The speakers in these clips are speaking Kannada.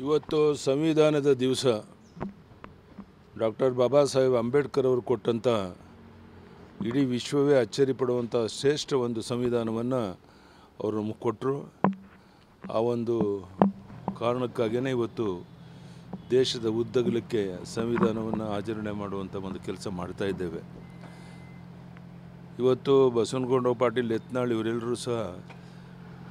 ಇವತ್ತು ಸಂವಿಧಾನದ ದಿವಸ ಡಾಕ್ಟರ್ ಬಾಬಾ ಸಾಹೇಬ್ ಅಂಬೇಡ್ಕರ್ ಅವರು ಕೊಟ್ಟಂಥ ಇಡೀ ವಿಶ್ವವೇ ಅಚ್ಚರಿ ಪಡುವಂಥ ಶ್ರೇಷ್ಠ ಒಂದು ಸಂವಿಧಾನವನ್ನು ಅವರು ನಮಗೆ ಕೊಟ್ಟರು. ಆ ಒಂದು ಕಾರಣಕ್ಕಾಗಿಯೇ ಇವತ್ತು ದೇಶದ ಉದ್ದಗಲಕ್ಕೆ ಸಂವಿಧಾನವನ್ನು ಆಚರಣೆ ಮಾಡುವಂಥ ಒಂದು ಕೆಲಸ ಮಾಡ್ತಾ ಇದ್ದೇವೆ. ಇವತ್ತು ಬಸವನಗೌಡ ಪಾಟೀಲ್ ಯತ್ನಾಳ್ ಇವರೆಲ್ಲರೂ ಸಹ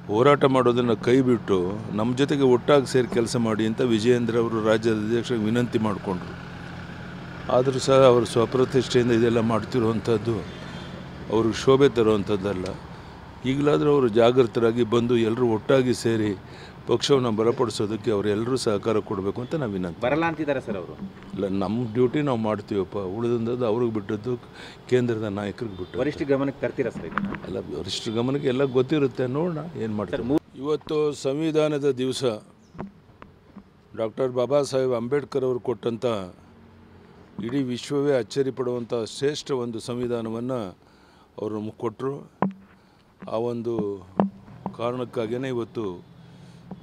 ಹೋರಾಟ ಮಾಡೋದನ್ನು ಕೈ ಬಿಟ್ಟು ನಮ್ಮ ಜೊತೆಗೆ ಒಟ್ಟಾಗಿ ಸೇರಿ ಕೆಲಸ ಮಾಡಿ ಅಂತ ವಿಜಯೇಂದ್ರ ಅವರು ರಾಜ್ಯದ ಅಧ್ಯಕ್ಷರಿಗೆ ವಿನಂತಿ ಮಾಡಿಕೊಂಡ್ರು. ಆದರೂ ಸಹ ಅವರು ಸ್ವಪ್ರತಿಷ್ಠೆಯಿಂದ ಇದೆಲ್ಲ ಮಾಡ್ತಿರುವಂಥದ್ದು ಅವ್ರಿಗೆ ಶೋಭೆ ತರುವಂಥದ್ದಲ್ಲ. ಈಗಲಾದರೂ ಅವರು ಜಾಗೃತರಾಗಿ ಬಂದು ಎಲ್ಲರೂ ಒಟ್ಟಾಗಿ ಸೇರಿ ಪಕ್ಷವನ್ನು ಬಲಪಡಿಸೋದಕ್ಕೆ ಅವರೆಲ್ಲರೂ ಸಹಕಾರ ಕೊಡಬೇಕು ಅಂತ ನಾವು ವಿನಂತಿ. ಬರಲ್ಲ ಅಂತಿದ್ದಾರೆ ಸರ್ ಅವರು. ಇಲ್ಲ, ನಮ್ಮ ಡ್ಯೂಟಿ ನಾವು ಮಾಡ್ತೀವಪ್ಪ, ಉಳಿದಂಥದ್ದು ಅವ್ರಿಗೆ ಬಿಟ್ಟದ್ದು ಕೇಂದ್ರದ ನಾಯಕರಿಗೆ ಬಿಟ್ಟು. ವರಿಷ್ಠ ಗಮನಕ್ಕೆ ತರ್ತೀರಾ ಸರ್? ಅಲ್ಲ, ವರಿಷ್ಠ ಗಮನಕ್ಕೆ ಎಲ್ಲ ಗೊತ್ತಿರುತ್ತೆ, ನೋಡೋಣ ಏನು ಮಾಡ್ತಾರೆ. ಇವತ್ತು ಸಂವಿಧಾನದ ದಿವಸ ಡಾಕ್ಟರ್ ಬಾಬಾ ಸಾಹೇಬ್ ಅಂಬೇಡ್ಕರ್ ಅವರು ಕೊಟ್ಟಂಥ ಇಡೀ ವಿಶ್ವವೇ ಅಚ್ಚರಿ ಪಡುವಂಥ ಶ್ರೇಷ್ಠ ಒಂದು ಸಂವಿಧಾನವನ್ನು ಅವರು ನಮಗೆ ಕೊಟ್ಟರು. ಆ ಒಂದು ಕಾರಣಕ್ಕಾಗಿಯೇ ಇವತ್ತು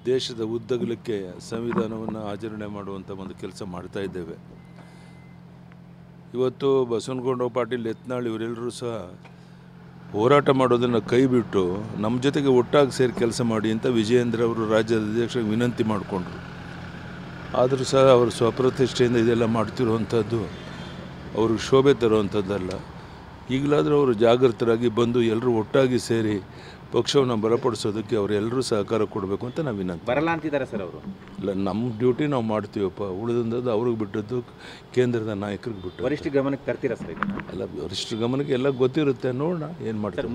ದೇಶದ ಉದ್ದಗಲಕ್ಕೆ ಸಂವಿಧಾನವನ್ನು ಆಚರಣೆ ಮಾಡುವಂಥ ಒಂದು ಕೆಲಸ ಮಾಡ್ತಾ ಇದ್ದೇವೆ. ಇವತ್ತು ಬಸವನಗೌಡ ಪಾಟೀಲ್ ಯತ್ನಾಳ್ ಇವರೆಲ್ಲರೂ ಸಹ ಹೋರಾಟ ಮಾಡೋದನ್ನು ಕೈ ಬಿಟ್ಟು ನಮ್ಮ ಜೊತೆಗೆ ಒಟ್ಟಾಗಿ ಸೇರಿ ಕೆಲಸ ಮಾಡಿ ಅಂತ ವಿಜಯೇಂದ್ರ ಅವರು ರಾಜ್ಯದ ಅಧ್ಯಕ್ಷರಿಗೆ ವಿನಂತಿ ಮಾಡಿಕೊಂಡ್ರು. ಆದರೂ ಸಹ ಅವರು ಸ್ವಪ್ರತಿಷ್ಠೆಯಿಂದ ಇದೆಲ್ಲ ಮಾಡ್ತಿರುವಂಥದ್ದು ಅವ್ರಿಗೆ ಶೋಭೆ ತರುವಂಥದ್ದಲ್ಲ. ಈಗಲಾದರೂ ಅವರು ಜಾಗೃತರಾಗಿ ಬಂದು ಎಲ್ಲರೂ ಒಟ್ಟಾಗಿ ಸೇರಿ ಪಕ್ಷವನ್ನು ಬಲಪಡಿಸೋದಕ್ಕೆ ಅವರೆಲ್ಲರೂ ಸಹಕಾರ ಕೊಡಬೇಕು ಅಂತ ನಾವು ವಿನಂತಿ. ಬರಲ್ಲ ಅಂತಿದ್ದಾರೆ ಸರ್ ಅವರು. ಇಲ್ಲ, ನಮ್ಮ ಡ್ಯೂಟಿ ನಾವು ಮಾಡ್ತೀವಪ್ಪ, ಉಳಿದಂಥದ್ದು ಅವ್ರಿಗೆ ಬಿಟ್ಟದ್ದು ಕೇಂದ್ರದ ನಾಯಕರಿಗೆ ಬಿಟ್ಟು. ವರಿಷ್ಠ ಗಮನಕ್ಕೆ ತರ್ತೀರಾ ಸರ್? ಅಲ್ಲ, ವರಿಷ್ಠ ಗಮನಕ್ಕೆ ಎಲ್ಲ ಗೊತ್ತಿರುತ್ತೆ, ನೋಡೋಣ ಏನು ಮಾಡ್ತಾರೆ.